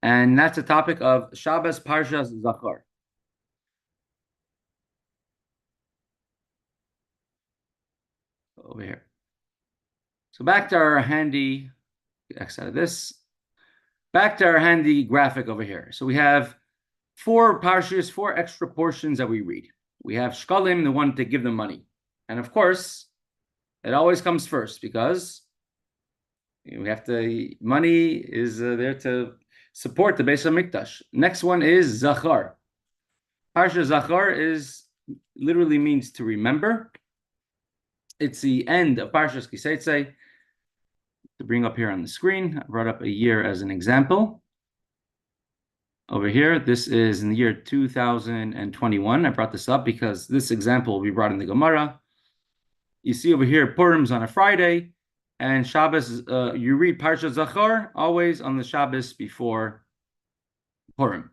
And that's the topic of Shabbos Parshas Zachor. Over here. So back to our handy, X out of this. Back to our handy graphic over here. So we have 4 parshas, 4 extra portions that we read. We have shkalim, the one to give them money. And of course, it always comes first because we have to, money is there to support the Beis HaMikdash. Next one is Zachor. Parsha Zachor literally means to remember. It's the end of Parshas Kiseitze. To bring up here on the screen, I brought up a year as an example. Over here, this is in the year 2021. I brought this up because this example will be brought in the Gemara. You see over here, Purim's on a Friday, and Shabbos, you read Parshas Zachor always on the Shabbos before Purim.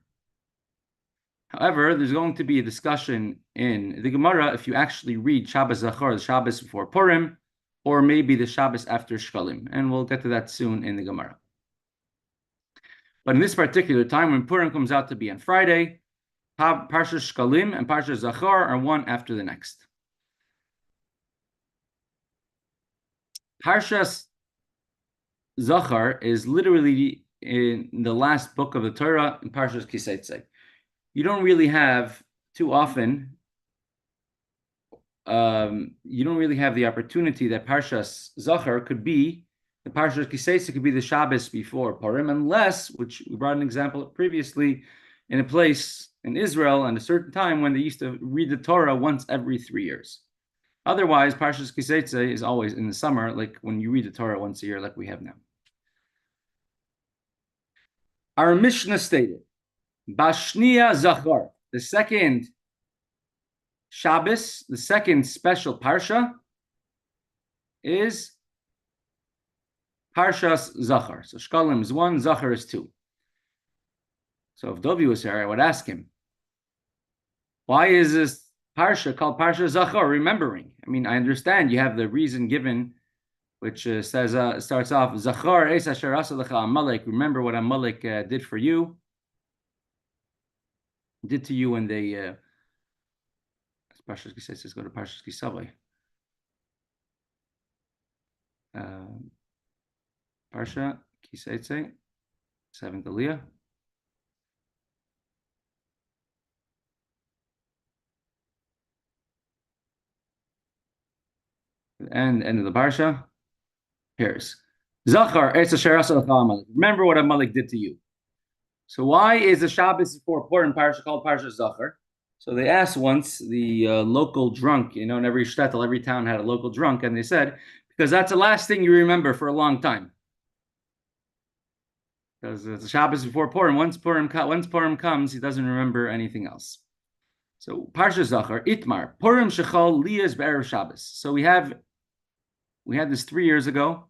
However, there's going to be a discussion in the Gemara if you actually read Shabbos Zachor, the Shabbos before Purim, or maybe the Shabbos after Shkalim. And we'll get to that soon in the Gemara. But in this particular time, when Purim comes out to be on Friday, Parshas Shkalim and Parshas Zachor are one after the next. Parshas Zachor is literally in the last book of the Torah in Parshas Kiseitze. You don't really have too often, you don't really have the opportunity that Parshas Zachor could be, the Parshas Kiseitze could be the Shabbos before Purim, unless, which we brought an example previously, in a place in Israel at a certain time when they used to read the Torah once every 3 years. Otherwise, Parshas Kiseitze is always in the summer, like when you read the Torah once a year, like we have now. Our Mishnah stated, Bashniya Zachor, the second Shabbos, the second special Parsha, is Parshas Zachor. So Shkalim is 1, Zachor is 2. So if Dovi was here, I would ask him, why is this Parsha called Parshas Zachor, remembering? I mean, I understand you have the reason given, which starts off, Zachor es asher asa lecha Amalek, remember what Amalek did for you, did to you when they, Parshas Kiseitze, let's go to Parshas Kisavai. Parsha Kiseitze, 7th Aliyah. And end of the Parsha. Here's Zachor es asher asa lecha Amalek. Remember what Amalek did to you. So why is the Shabbos before Purim Parsha called Parshas Zachor? So they asked once the local drunk, in every shtetl, every town had a local drunk, and they said, because that's the last thing you remember for a long time. Because it's the Shabbos before Purim. Once Purim comes, he doesn't remember anything else. So Parshas Zachor, Itmar, Purim Shechal Liyas Be'erev Shabbos. So we had this 3 years ago.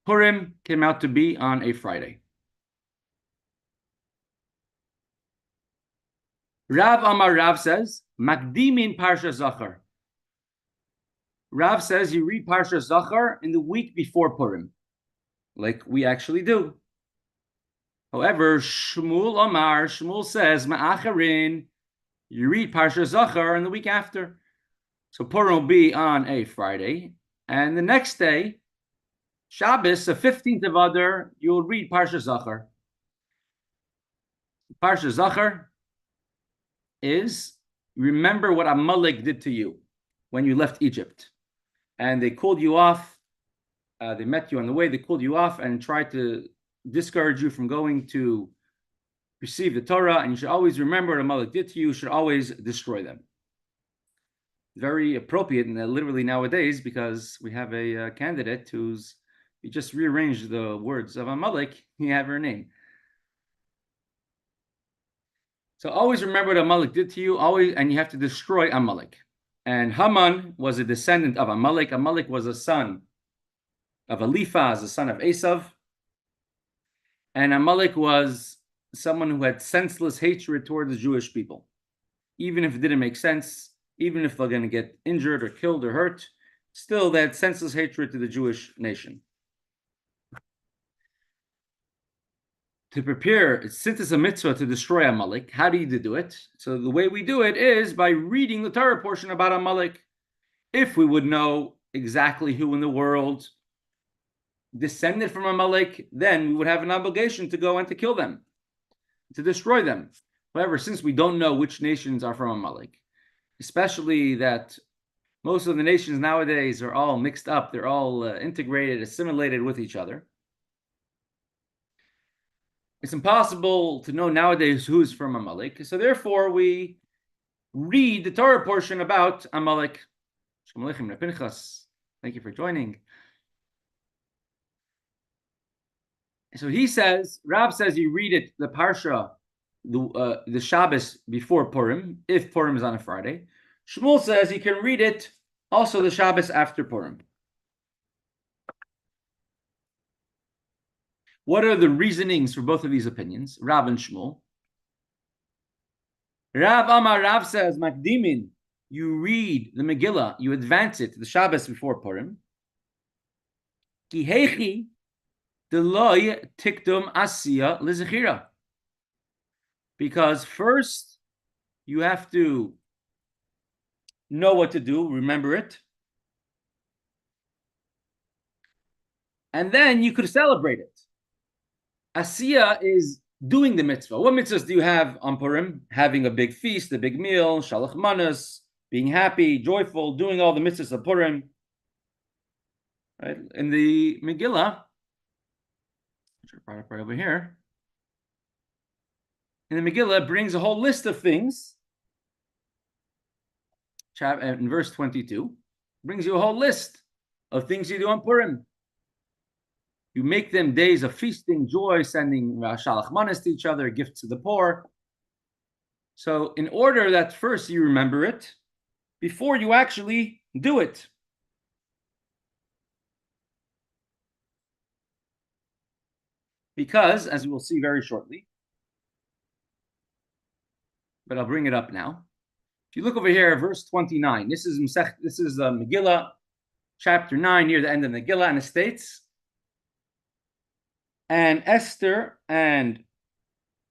Purim came out to be on a Friday. Rav says, Makdimin Parshas Zachor. Rav says you read Parshas Zachor in the week before Purim, like we actually do. However, Shmuel says, Ma'acharin, you read Parshas Zachor in the week after. So Purim will be on a Friday, and the next day, Shabbos, the 15th of Adar, you'll read Parshas Zachor. Parshas Zachor is, remember what Amalek did to you when you left Egypt. And they called you off, they met you on the way, they called you off and tried to discourage you from going to receive the Torah, and you should always remember what Amalek did to you, you should always destroy them. Very appropriate, literally nowadays, because we have a candidate you just rearranged the words of Amalek, you have her name. So always remember what Amalek did to you, and you have to destroy Amalek. And Haman was a descendant of Amalek. Amalek was a son of Eliphaz, the son of Esav. And Amalek was someone who had senseless hatred toward the Jewish people. Even if it didn't make sense, even if they're going to get injured or killed or hurt, still they had senseless hatred to the Jewish nation. to prepare, since it's a mitzvah to destroy Amalek, how do you do it? So the way we do it is by reading the Torah portion about Amalek. If we would know exactly who in the world descended from Amalek, then we would have an obligation to go and to kill them, to destroy them. However, since we don't know which nations are from Amalek, especially that most of the nations nowadays are all mixed up, they're all integrated, assimilated with each other, it's impossible to know nowadays who's from Amalek. So therefore, we read the Torah portion about Amalek. Thank you for joining. So he says, Rab says you read it, the Parsha, the Shabbos before Purim, if Purim is on a Friday. Shmuel says you can read it also the Shabbos after Purim. What are the reasonings for both of these opinions, Rab and Shmuel? Rav says, Makdimin, you read the Megillah, you advance it to the Shabbos before Purim. Ki heichi deloy tikdum asiya lezechira. Because first, you have to know what to do, remember it. And then you could celebrate it. Asiya is doing the mitzvah. What mitzvahs do you have on Purim? Having a big feast, a big meal, shalach manas, being happy, joyful, doing all the mitzvahs of Purim. Right? In the Megillah, right over here, in the Megillah, it brings a whole list of things. In verse 22, brings you a whole list of things you do on Purim. You make them days of feasting, joy, sending shalach manas to each other, gifts to the poor. So in order that first you remember it, before you actually do it. Because, as we will see very shortly, but I'll bring it up now. If you look over here, verse 29, this is Megillah, chapter 9, near the end of Megillah, and it states, and Esther and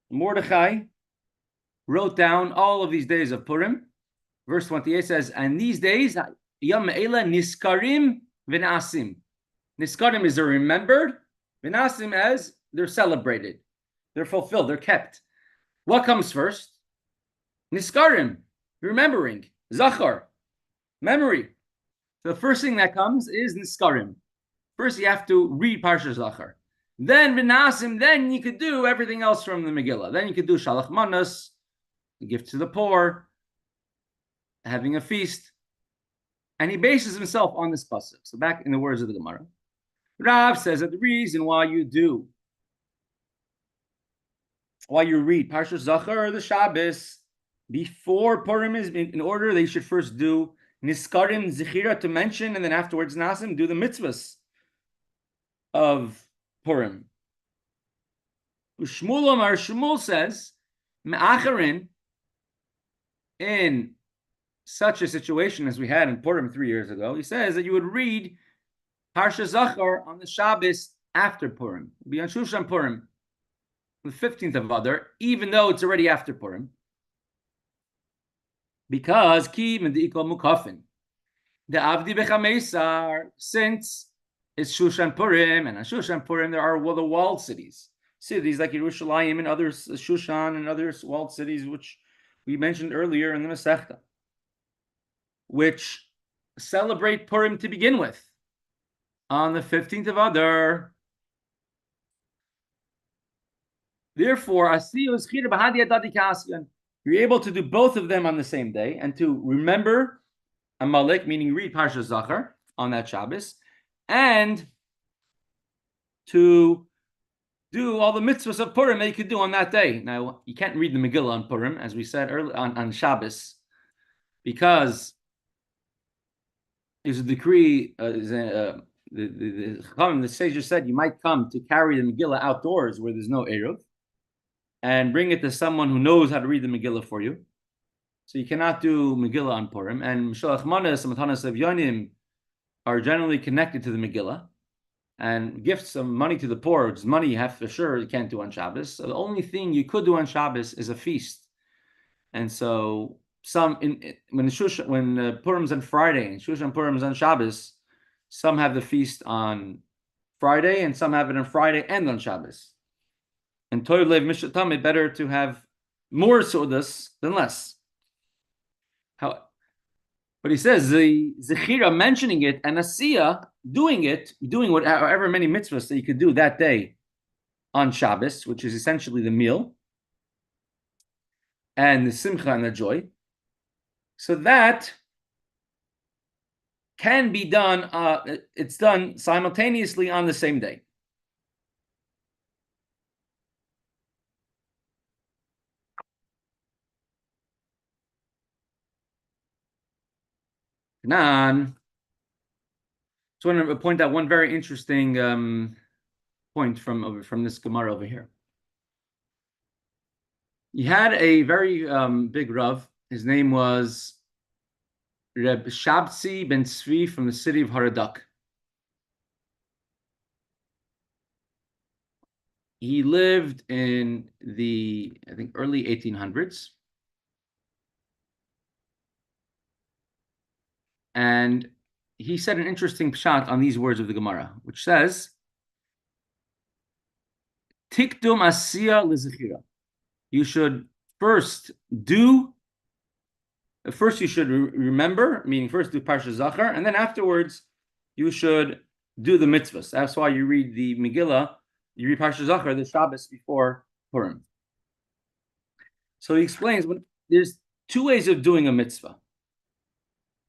Mordechai wrote down all of these days of Purim. Verse 28 says, and these days, Yom Me'ela Niskarim V'Nasim. Niskarim is they're remembered, V'Nasim as they're celebrated, they're fulfilled, they're kept. What comes first? Niskarim, remembering. Zachor, memory. So the first thing that comes is Niskarim. First, you have to read Parshas Zachor. Then V'Nasim, then you could do everything else from the Megillah. Then you could do Shalach Manas, the gift to the poor, having a feast. And he bases himself on this pasuk. So back in the words of the Gemara, Rav says that the reason why you read Parshas Zachor or the Shabbos before Purim is in order, they should first do Niskarim Zechira to mention, and then afterwards Nasim, do the mitzvahs of Purim. Shmuel says, Me'acharin, in such a situation as we had in Purim 3 years ago, he says that you would read Parshas Zachor on the Shabbos after Purim. It'd be on Shushan Purim, the 15th of Adar, even though it's already after Purim. Because Ki Medikol Mukafin, the Avdi Bechamesar, since it's Shushan Purim, and on Shushan Purim there are the walled cities like Yerushalayim and others, Shushan and other walled cities, which we mentioned earlier in the Mesechta, which celebrate Purim to begin with on the 15th of Adar. Therefore, you're able to do both of them on the same day and to remember Amalek, meaning read Parshas Zachor on that Shabbos, and to do all the mitzvahs of Purim that you could do on that day. Now, you can't read the Megillah on Purim, as we said earlier on Shabbos, because there's a decree, the Chaim, the sages said you might come to carry the Megillah outdoors where there's no Eruv, and bring it to someone who knows how to read the Megillah for you. So you cannot do Megillah on Purim. And Shalach Manas and Matanas of Yonim are generally connected to the Megillah. and gifts of money to the poor, which is money you have for sure you can't do on Shabbos. So the only thing you could do on Shabbos is a feast. And so when Purim's on Friday and Shushan Purim's on Shabbos, some have the feast on Friday and some have it on Friday and on Shabbos. And Toiv Lev Mishatam, better to have more Sudas than less. But he says the Zechira mentioning it and Asiya doing whatever many mitzvahs that you could do that day on Shabbos, which is essentially the meal and the simcha and the joy. So that can be done, it's done simultaneously on the same day. Nan. So I want to point out one very interesting point from this Gemara over here. He had a very big Rav. His name was Rebbe Shabtzi ben Tzvi from the city of Haradak. He lived in the, I think, early 1800s. And he said an interesting pshat on these words of the Gemara, which says, Tikdum asiya lezechira. You should first you should remember, meaning first do Parshas Zachor, and then afterwards you should do the mitzvahs. That's why you read the Megillah, you read Parshas Zachor, the Shabbos before Purim. So he explains, there's two ways of doing a mitzvah.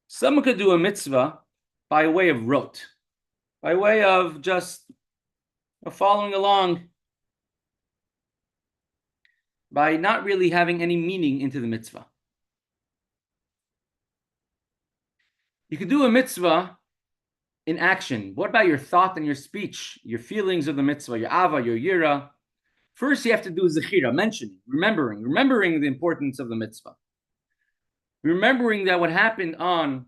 Someone could do a mitzvah by way of rote, by way of just following along, by not really having any meaning into the mitzvah. You could do a mitzvah in action. What about your thought and your speech, your feelings of the mitzvah, your ava, your yira? First, you have to do zechira, mentioning, remembering the importance of the mitzvah. Remembering that what happened on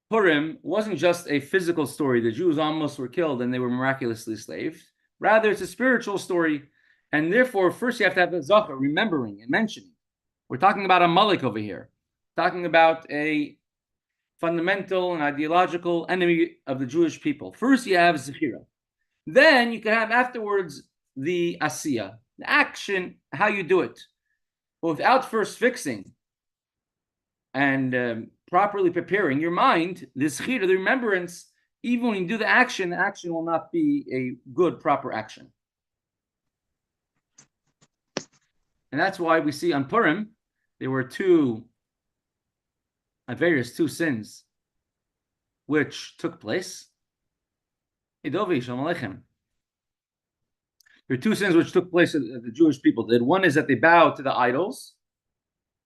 Purim wasn't just a physical story. The Jews almost were killed and they were miraculously saved. Rather, it's a spiritual story. And therefore, first you have to have the Zachor, remembering and mentioning. We're talking about a Malik over here. Talking about a fundamental and ideological enemy of the Jewish people. First you have Zechira. Then you can have afterwards the Asiya, the action, how you do it. But without first fixing and properly preparing your mind, the Zechira, the remembrance, even when you do the action will not be a good, proper action. And that's why we see on Purim, there were two sins which took place. There are two sins which took place that the Jewish people did. One is that they bowed to the idols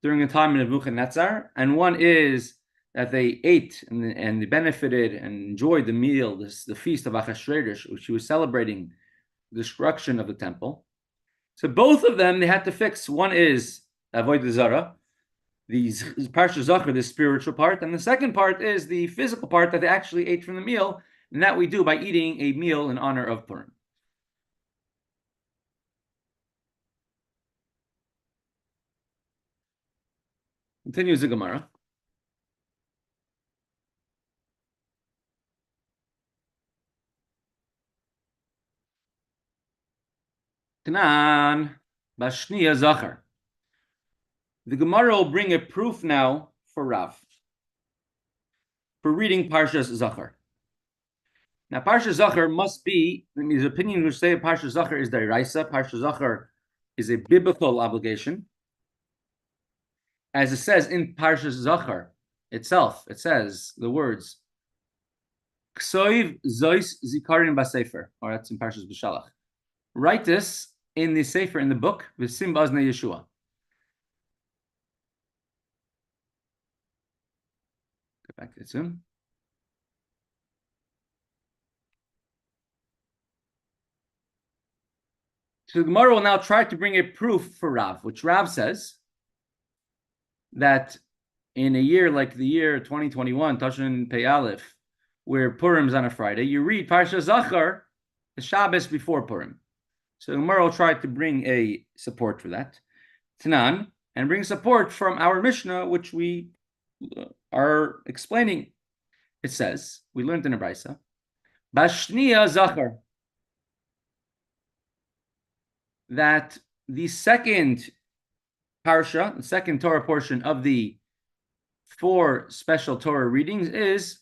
during the time of Nebuchadnezzar, and one is that they ate and they benefited and enjoyed the meal, the feast of Achashverosh, which he was celebrating the destruction of the temple. So both of them, they had to fix. One is avodah zara, the Parshas Zachor, the spiritual part, and the second part is the physical part that they actually ate from the meal, and that we do by eating a meal in honor of Purim. Continues the Gemara. Tanan bashniya Zachor. The Gemara will bring a proof now for Rav, for reading Parshas Zachor. Now, Parshas Zachor must be, in his opinion, which say Parshas Zachor is D'Oraisa. Parshas Zachor is a biblical obligation. As it says in Parshas Zachor itself, it says the words, Ksoiv Zois Zikarin Basefer, or that's in Parshas B'Shalach. Write this in the Sefer, in the book, V'sim Bazne Yeshua. Get back to it soon. So the Gemara will now try to bring a proof for Rav, which Rav says that in a year like the year 2021, Tashin Pei Aleph, where Purim's on a Friday, you read Parshas Zachor, the Shabbos before Purim. So Gemara will try to bring a support for that, Tanan, and bring support from our Mishnah, which we are explaining. It says, we learned in a Brisa, Bashniya Zachor, that the second Parsha, the second Torah portion of the 4 special Torah readings is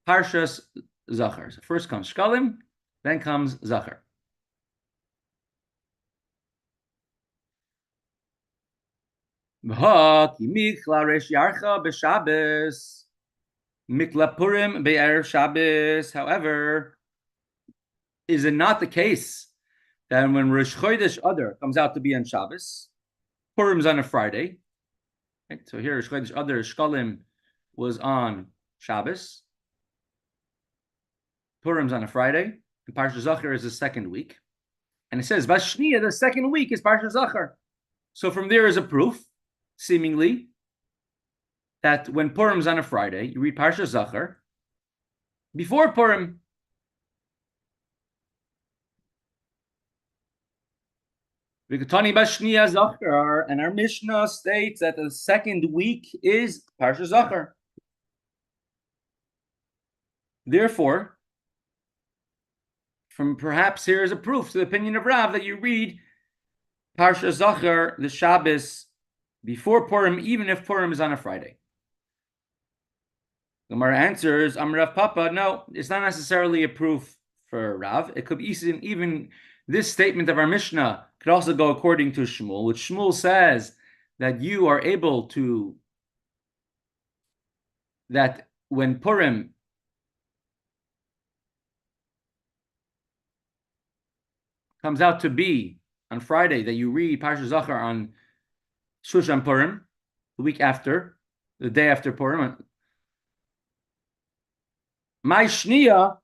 Parshas Zachor. So first comes Shkalim, then comes Zachor. However, is it not the case that when Rosh Chodesh Adar comes out to be on Shabbos, Purim's on a Friday? Right? So here, Rosh Chodesh Adar, Shkalim was on Shabbos. Purim's on a Friday, and Parshas Zachor is the second week. And it says, Vashniya, the second week is Parshas Zachor. So from there is a proof, seemingly, that when Purim's on a Friday, you read Parshas Zachor before Purim. Vikatani Bashniya Zachor, and our Mishnah states that the second week is Parshas Zachor. Therefore, from perhaps here is a proof to the opinion of Rav that you read Parshas Zachor, the Shabbos, before Purim, even if Purim is on a Friday. Gemara answers, Rav Papa, no, it's not necessarily a proof for Rav. It could be even this statement of our Mishnah could also go according to Shmuel, which Shmuel says that you are able to, that when Purim comes out to be on Friday, that you read Parshas Zachor on Shushan Purim, the week after, the day after Purim. My Shniya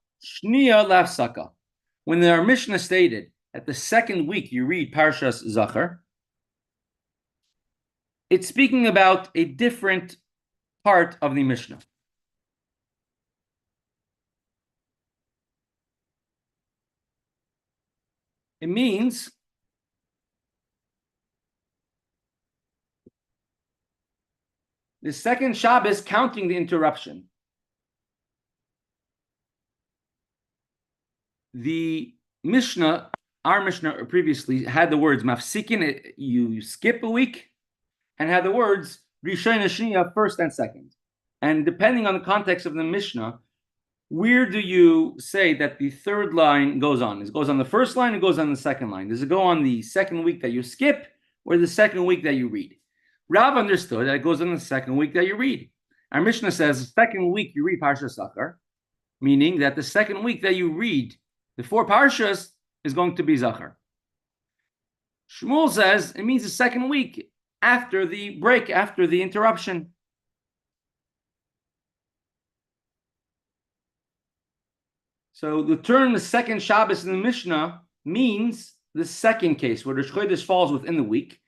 Lafsaka. When our Mishnah stated that the second week you read Parshas Zachor, it's speaking about a different part of the Mishnah. It means the second Shabbos counting the interruption. The Mishnah, our Mishnah previously had the words mafsikin, you skip a week, and had the words rishon and shniya, first and second. And depending on the context of the Mishnah, where do you say that the third line goes on? It goes on the first line, it goes on the second line. Does it go on the second week that you skip, or the second week that you read? Rav understood that it goes on the second week that you read. Our Mishnah says the second week you read Parshas Zachor, meaning that the second week that you read the 4 Parshas is going to be Zachor. Shmuel says it means the second week after the break, after the interruption. So the term the second Shabbos in the Mishnah means the second case, where Rosh Chodesh falls within the week.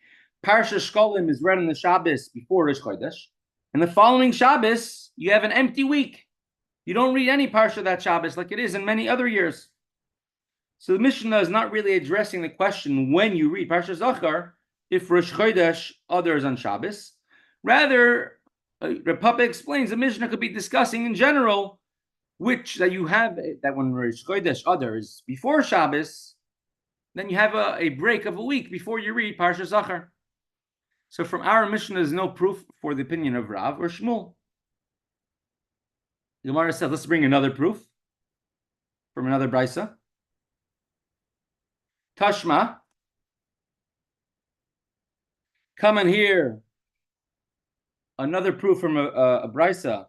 Parshas Shkalim is read on the Shabbos before Rosh Chodesh. And the following Shabbos, you have an empty week. You don't read any Parsha that Shabbos like it is in many other years. So the Mishnah is not really addressing the question when you read Parshas Zachor, if Rosh Chodesh Adar is on Shabbos. Rather, Rebbe explains the Mishnah could be discussing in general which that you have, that when Rosh Chodesh Adar is before Shabbos, then you have a break of a week before you read Parshas Zachor. So from our Mishnah, there's no proof for the opinion of Rav or Shmuel. The Gemara says, let's bring another proof from another Brisa. Tashma, come and hear another proof from a Brisa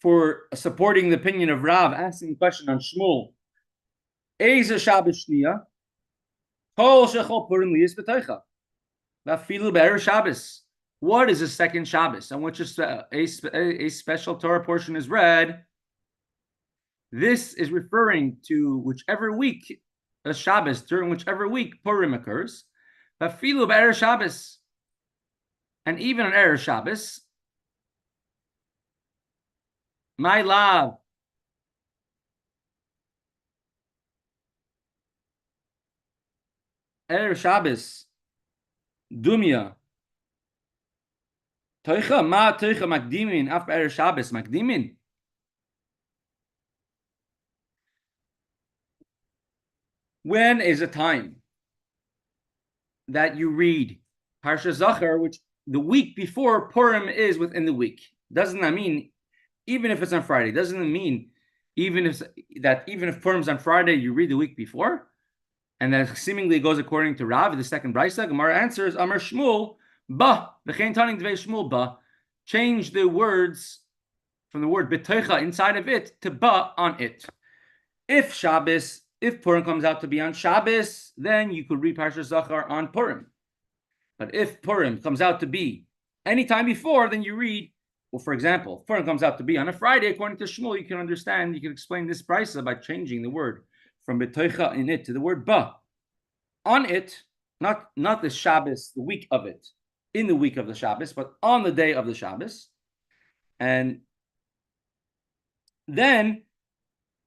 for supporting the opinion of Rav, asking a question on Shmuel. Eze Shabbos Shniya, Kol Shechol Purim Liyis B'Toicha, Vafilu Be'er Shabbos. What is the second Shabbos on which a special Torah portion is read? This is referring to whichever week, a Shabbos, during whichever week Purim occurs. Vafilu Be'er Shabbos. And even on Erev Shabbos, My love. Erev Shabbos. Dumya. Toicha, ma toicha makdimin, af Erev Shabbos makdimin. When is a time that you read Parshas Zachor, which the week before Purim is within the week? Doesn't that mean even if it's on Friday? Doesn't it mean even if Purim's on Friday, you read the week before? And that seemingly goes according to Rav, the second brisa. Gemara answers, Amar Shmuel, ba, v'chein taning dvei Shmuel ba. Change the words from the word betoicha inside of it to ba on it. If Purim comes out to be on Shabbos, then you could read Parshas Zachor on Purim. But if Purim comes out to be any time before, then you read, well, for example, Purim comes out to be on a Friday, according to Shmuel, you can explain this brisa by changing the word from betoicha in it to the word ba on it, not the Shabbos, the week of it, in the week of the Shabbos, but on the day of the Shabbos. And then,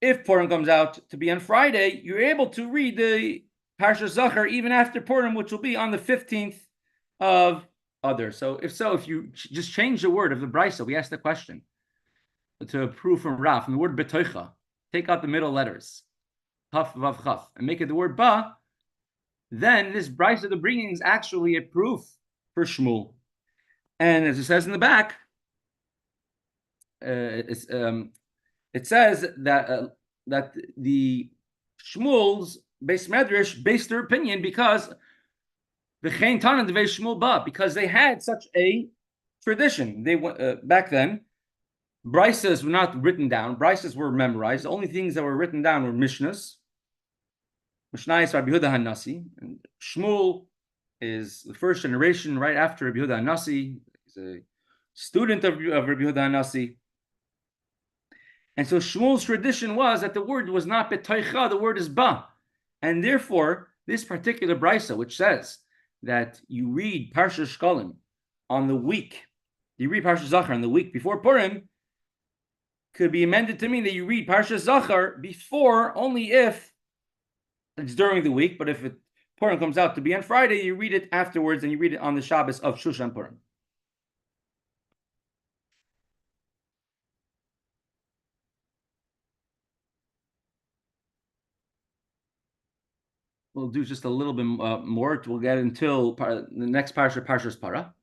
if Purim comes out to be on Friday, you're able to read the Parshas Zachor even after Purim, which will be on the 15th of Adar. So if you just change the word of the brisa, we asked the question to prove from Rav, from the word betoicha, take out the middle letters, Chaf, Vav, Chaf, and make it the word ba, then this brisa the bringing is actually a proof for Shmuel. And as it says in the back, it says that the Shmuel's base medrash based their opinion because because they had such a tradition. They back then, brisas were not written down. Brisas were memorized. The only things that were written down were mishnahs. Mishnah is Rabbi Yehuda HaNasi. And Shmuel is the first generation right after Rabbi Yehuda HaNasi. He's a student of Rabbi Yehuda HaNasi. And so Shmuel's tradition was that the word was not betoicha, the word is ba. And therefore, this particular brisa, which says that you read Parshas Shkolim on the week, you read Parshas Zachor on the week before Purim, could be amended to mean that you read Parshas Zachor before only if it's during the week, but if Purim comes out to be on Friday, you read it afterwards and you read it on the Shabbos of Shushan Purim. We'll do just a little bit more. We'll get until the next parsha, Parshas Para.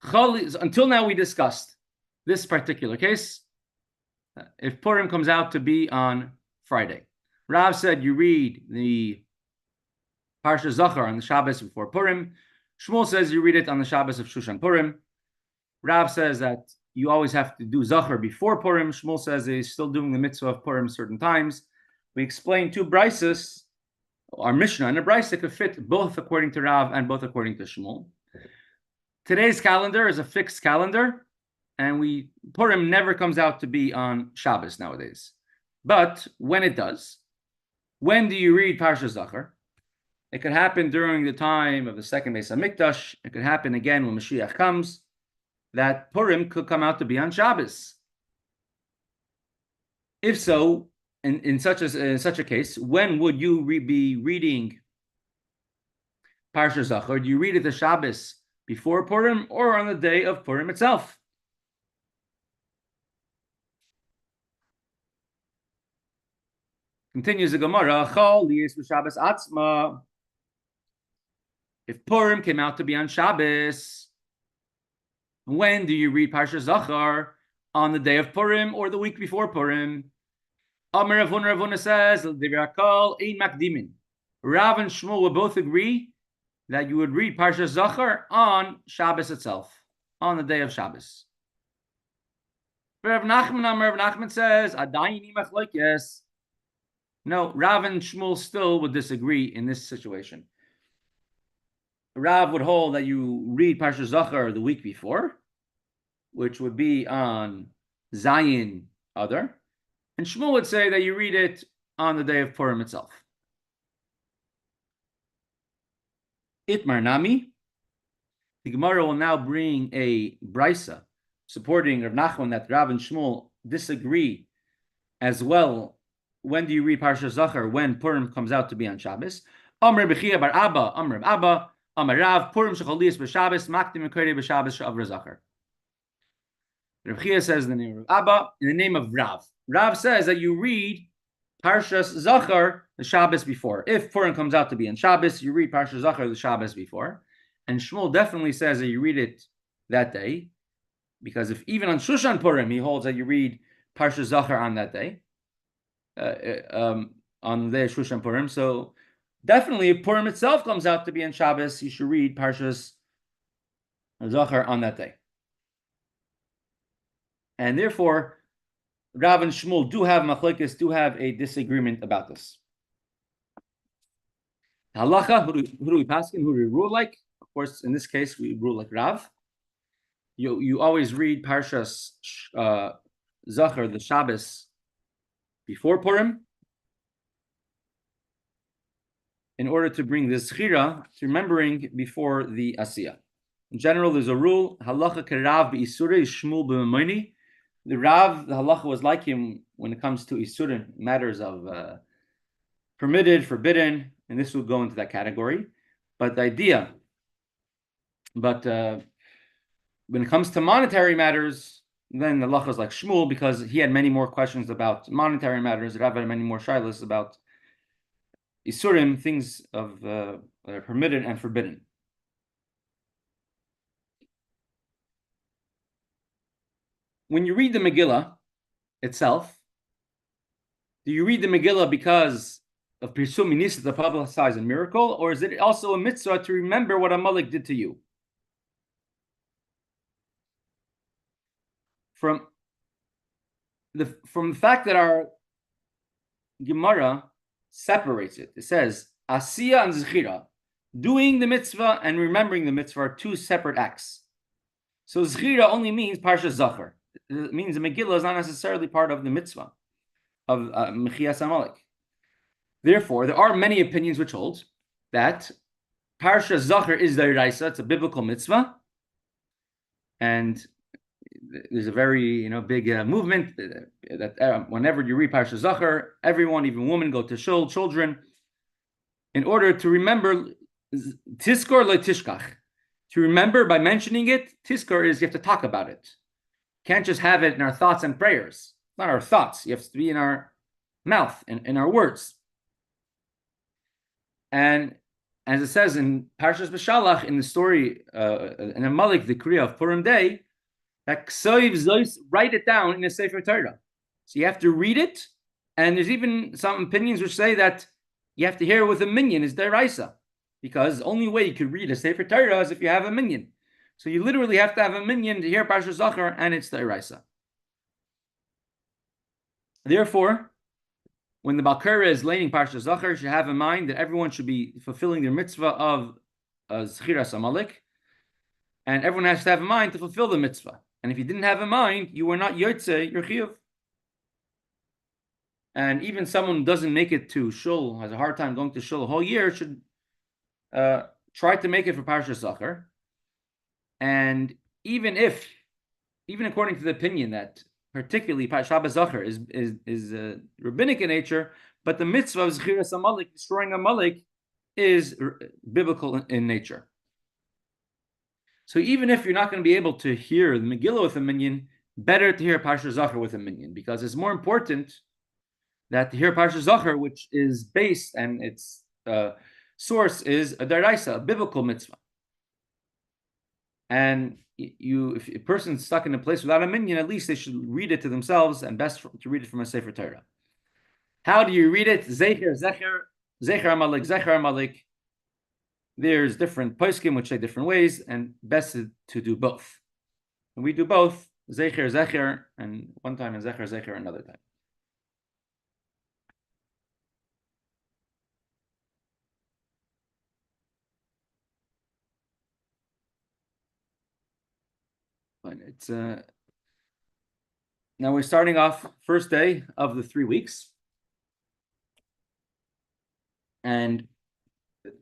Until now, we discussed this particular case. If Purim comes out to be on Friday, Rav said you read the Parshas Zachor on the Shabbos before Purim. Shmuel says you read it on the Shabbos of Shushan Purim. Rav says that you always have to do Zachor before Purim. Shmuel says he's still doing the mitzvah of Purim certain times. We explained two brises, our Mishnah and a brisa could fit both according to Rav and both according to Shmuel. Today's calendar is a fixed calendar, and Purim never comes out to be on Shabbos nowadays. But when it does, when do you read Parshas Zachor? It could happen during the time of the second Beis HaMikdash. It could happen again when Mashiach comes. That Purim could come out to be on Shabbos. If so, in such a case, when would you be reading Parshas Zachor? Do you read it the Shabbos before Purim or on the day of Purim itself? Continues the Gemara. If Purim came out to be on Shabbos, when do you read Parshas Zachor? On the day of Purim or the week before Purim? Amar Ravuna says, Rav and Shmuel will both agree that you would read Parshas Zachor on Shabbos itself, on the day of Shabbos. Rav Nachman says, no, Rav and Shmuel still would disagree in this situation. Rav would hold that you read Parshas Zachor the week before, which would be on Zayin Adar, and Shmuel would say that you read it on the day of Purim itself. Itmar Nami, the Gemara will now bring a brisa supporting Rav Nachman that Rav and Shmuel disagree as well. When do you read Parshas Zachor? When Purim comes out to be on Shabbos. Amr Bechia Bar Abba, Amr Abba, Amr Rav, Purim Shecholias b'Shabbos, Makdim Mekari b'Shabbos She'avra Zachor. Rav Chia says in the name of Abba, in the name of Rav. Rav says that you read Parshas Zachor the Shabbos before. If Purim comes out to be on Shabbos, you read Parshas Zachor the Shabbos before. And Shmuel definitely says that you read it that day, because if even on Shushan Purim he holds that you read Parshas Zachor on that day, on the day of Shushan Purim. So definitely, if Purim itself comes out to be on Shabbos, you should read Parshas Zachor on that day. And therefore, Rav and Shmuel do have machlekes, do have a disagreement about this. Halacha, who do we pass in? Who do we rule like? Of course, in this case, we rule like Rav. You always read Parshas Zachor, the Shabbos, before Purim, in order to bring the Zechira, to remembering before the Asiyah. In general, there's a rule, halacha kerav b'isure shmul b'mamoini. The Rav, the halacha was like him when it comes to isure, matters of permitted, forbidden, and this would go into that category. But the idea, when it comes to monetary matters, then the halacha is like Shmuel, because he had many more questions about monetary matters. Rav had many more shilas about isurim, things of permitted and forbidden. When you read the Megillah itself, do you read the Megillah because of Pirsum Minisat, the publicize a miracle, or is it also a mitzvah to remember what Amalek did to you? From the fact that our Gemara separates it, it says Asiya and Zechira, doing the mitzvah and remembering the mitzvah are two separate acts. So Zechira only means Parshas Zachor. It means the Megillah is not necessarily part of the mitzvah of Mechias Amalek. Therefore, there are many opinions which hold that Parshas Zachor is the Iraisa, it's a biblical mitzvah, and there's a very big movement that whenever you read Parshas Zachor, everyone, even women, go to shul, children, in order to remember Tiskor le Tishkach. To remember by mentioning it, Tiskor is you have to talk about it. Can't just have it in our thoughts and prayers. It's not our thoughts. You have to be in our mouth and in our words. And as it says in Parshas B'Shalach, in the story, in Amalek, the Kriya of Purim Day, that Ksoiv Zois, write it down in the Sefer Torah. So you have to read it, and there's even some opinions which say that you have to hear it with a minyan, is deraisa, because the only way you could read a Sefer Torah is if you have a minyan. So you literally have to have a minyan to hear Parshas Zachor, and it's deraisa. Therefore, when the Balkara is laying Parshas Zachor, you should have in mind that everyone should be fulfilling their mitzvah of Zechiras Amalek, and everyone has to have in mind to fulfill the mitzvah. And if you didn't have in mind, you were not Yotze, you're Chiyuv. And even someone who doesn't make it to Shul, has a hard time going to Shul a whole year, should try to make it for Parshas Zachor. And even according to the opinion that particularly Shabbos Zachor is rabbinic in nature, but the mitzvah of Zechiras Amalek, destroying Amalek, is biblical in nature. So even if you're not going to be able to hear the Megillah with a minyan, better to hear Parshas Zachor with a minyan, because it's more important that to hear Parshas Zachor, which is based and its source is a deraisa, a biblical mitzvah. And if a person's stuck in a place without a minyan, at least they should read it to themselves, and best to read it from a Sefer Torah. How do you read it? Zecher Amalek, Zecher Amalek. There's different poskim which say different ways, and best to do both. And we do both, Zecher, and one time and Zecher another time. But it's now we're starting off first day of the 3 weeks, and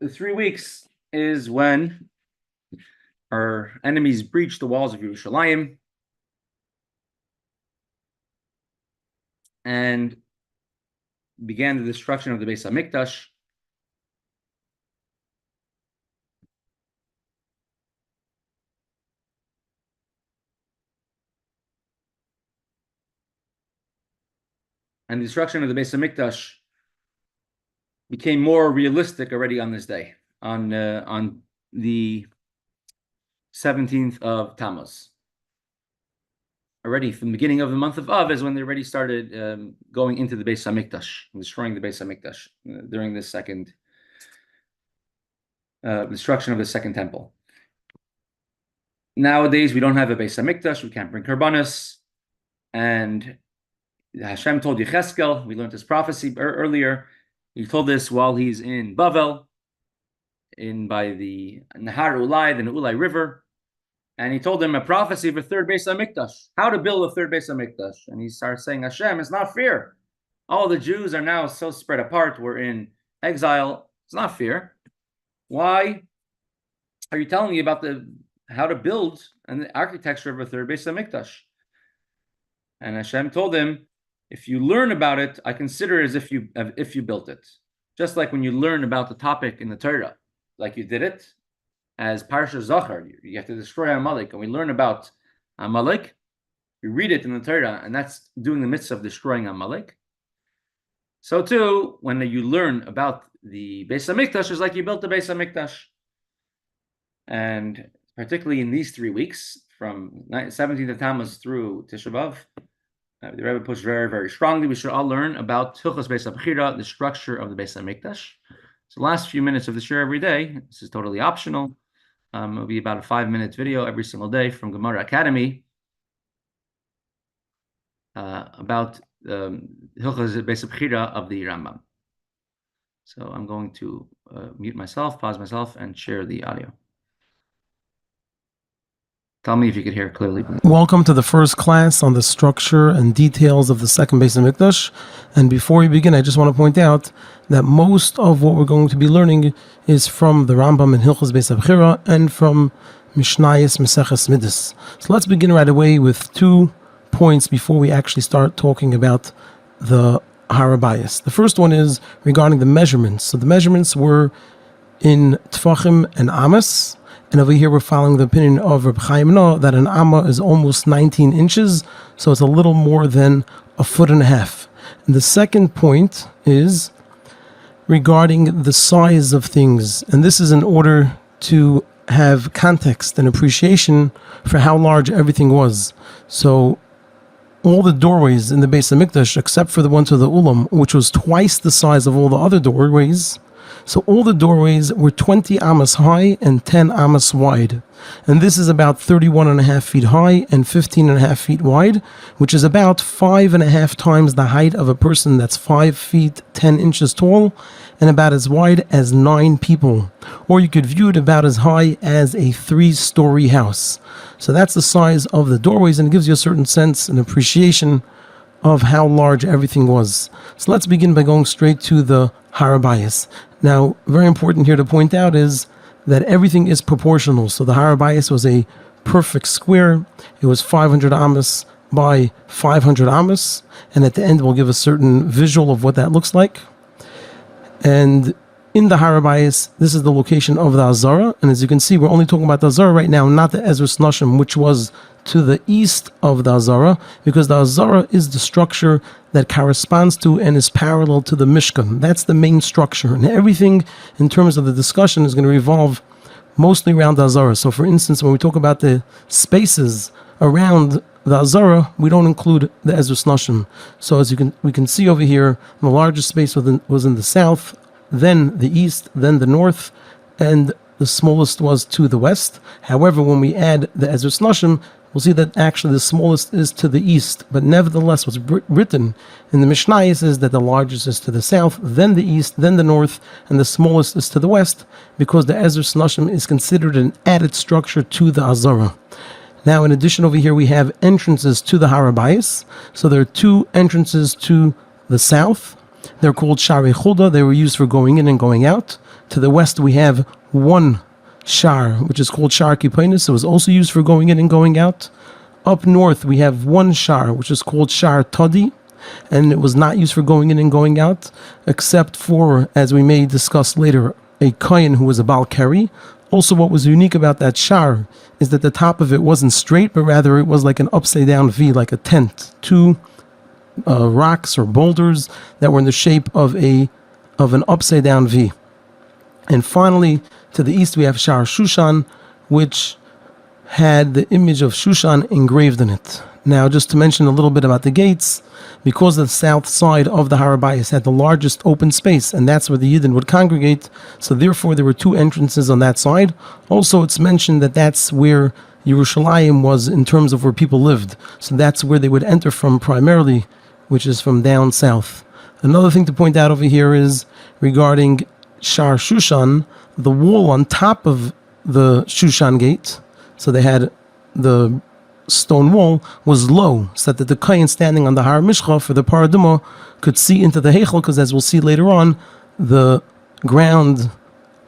the 3 weeks is when our enemies breached the walls of Yerushalayim, and began the destruction of the Beis HaMikdash. And the destruction of the Beis HaMikdash became more realistic already on this day, on the 17th of Tammuz. Already from the beginning of the month of Av is when they already started going into the Beis HaMikdash, destroying the Beis HaMikdash during this second destruction of the second temple. Nowadays, we don't have a Beis HaMikdash, we can't bring Karbanos, and Hashem told Yecheskel, we learned this prophecy earlier, he told this while he's in Bavel, by the Nahar Ulai, the Ulai River, and he told him a prophecy of a third Beis HaMikdash, how to build a third Beis HaMikdash. And he starts saying, Hashem, it's not fair. All the Jews are now so spread apart. We're in exile. It's not fair. Why are you telling me about how to build the architecture of a third Beis HaMikdash? And Hashem told him, if you learn about it, I consider it as if you built it. Just like when you learn about the topic in the Torah, like you did it, as Parshas Zachor, you have to destroy Amalek, and we learn about Amalek. You read it in the Torah, and that's doing the mitzvah of destroying Amalek. So too, when you learn about the Beis HaMikdash, it's like you built the Beis HaMikdash. And particularly in these 3 weeks, from 17th of Tammuz through Tisha B'Av, the Rebbe pushed very, very strongly. We should all learn about Hilchos Beis HaBechira, the structure of the Beis HaMikdash. So the last few minutes of the Shiur every day, this is totally optional. It'll be about a 5-minute video every single day from Gemara Academy about Hilchos Beis HaBechira of the Rambam. So I'm going to mute myself, pause myself, and share the audio. Tell me if you could hear clearly. Welcome to the first class on the structure and details of the second Beis HaMikdash. And before we begin, I just want to point out that most of what we're going to be learning is from the Rambam in Hilchos Beis HaBechira and from Mishnayos Mesechta Midas. So let's begin right away with 2 points before we actually start talking about the Har HaBayis. The first one is regarding the measurements. So the measurements were in Tfachim and Amos. And over here we're following the opinion of Rabbi Chaim that an amma is almost 19 inches, so it's a little more than 1.5 feet. And the second point is regarding the size of things. And this is in order to have context and appreciation for how large everything was. So all the doorways in the Beis HaMikdash, except for the one to the Ulam, which was twice the size of all the other doorways, so all the doorways were 20 amos high and 10 amos wide. And this is about 31.5 feet high and 15.5 feet wide, which is about 5.5 times the height of a person that's 5 feet 10 inches tall and about as wide as 9 people. Or you could view it about as high as a 3-story house. So that's the size of the doorways, and it gives you a certain sense and appreciation of how large everything was. So let's begin by going straight to the Har HaBayis. Now, very important here to point out is that everything is proportional. So the Har HaBayis was a perfect square. It was 500 amos by 500 amos, and at the end we'll give a certain visual of what that looks like. And in the Har HaBayis, this is the location of the Azara, and as you can see, we're only talking about the Azara right now, not the Ezras Nashim, which was to the east of the Azara, because the Azara is the structure that corresponds to and is parallel to the Mishkan. That's the main structure, and everything in terms of the discussion is going to revolve mostly around the Azara. So for instance, when we talk about the spaces around the Azara, we don't include the Ezras Nashim. So as we can see over here, the largest space was in the south, then the east, then the north, and the smallest was to the west. However, when we add the Ezras Nashim, we'll see that actually the smallest is to the east, but nevertheless what's written in the Mishnayos is that the largest is to the south, then the east, then the north, and the smallest is to the west, because the Ezras Nashim is considered an added structure to the Azara. Now, in addition, over here we have entrances to the Har HaBayis. So there are 2 entrances to the south. They're called Sharei Chuda. They were used for going in and going out. To the west we have 1 Shar, which is called Shar Kippainis. It was also used for going in and going out. Up north we have 1 Shar, which is called Shar Todi. and it was not used for going in and going out, except for, as we may discuss later, a kohen who was a Baal Keri. Also, what was unique about that shar is that the top of it wasn't straight, but rather it was like an upside-down V, like a tent. Two rocks or boulders that were in the shape of an upside-down V. And finally, to the east, we have Shar Shushan, which had the image of Shushan engraved in it. Now, just to mention a little bit about the gates, because the south side of the Har HaBayis had the largest open space, and that's where the Yidden would congregate, so therefore there were two entrances on that side. Also, it's mentioned that that's where Yerushalayim was in terms of where people lived. So that's where they would enter from primarily, which is from down south. Another thing to point out over here is regarding Shar Shushan, the wall on top of the Shushan gate, so they had the stone wall, was low, so that the kohen standing on the Har Mishcha for the Paraduma could see into the Heichel, because as we'll see later on, the ground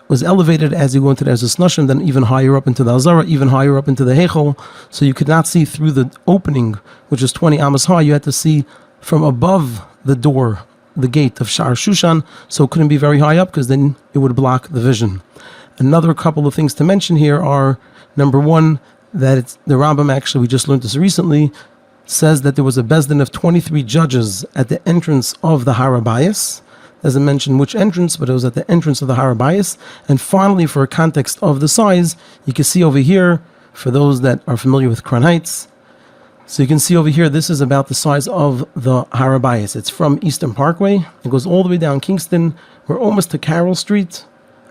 was elevated as you go into the Ezras Nashim, then even higher up into the Azara, even higher up into the Heichel, so you could not see through the opening, which is 20 amas high. You had to see from above the door, the gate of Shar Shushan, so it couldn't be very high up, because then it would block the vision. Another couple of things to mention here are, number one, that it's, the Rambam, actually, we just learned this recently, says that there was a bezdin of 23 judges at the entrance of the Har HaBayis. Doesn't mention which entrance, but it was at the entrance of the Har HaBayis. And finally, for a context of the size, you can see over here, for those that are familiar with Crown Heights, so you can see over here, this is about the size of the Har HaBayis. It's from Eastern Parkway. It goes all the way down Kingston. We're almost to Carroll Street.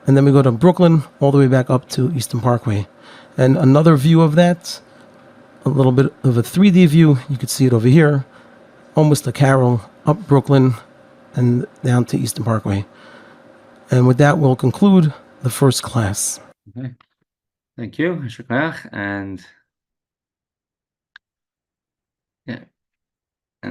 And then we go to Brooklyn, all the way back up to Eastern Parkway. And another view of that, a little bit of a 3D view, you could see it over here, almost to Carroll, up Brooklyn, and down to Eastern Parkway. And with that, we'll conclude the first class. Okay. Thank you, shliach, and yeah.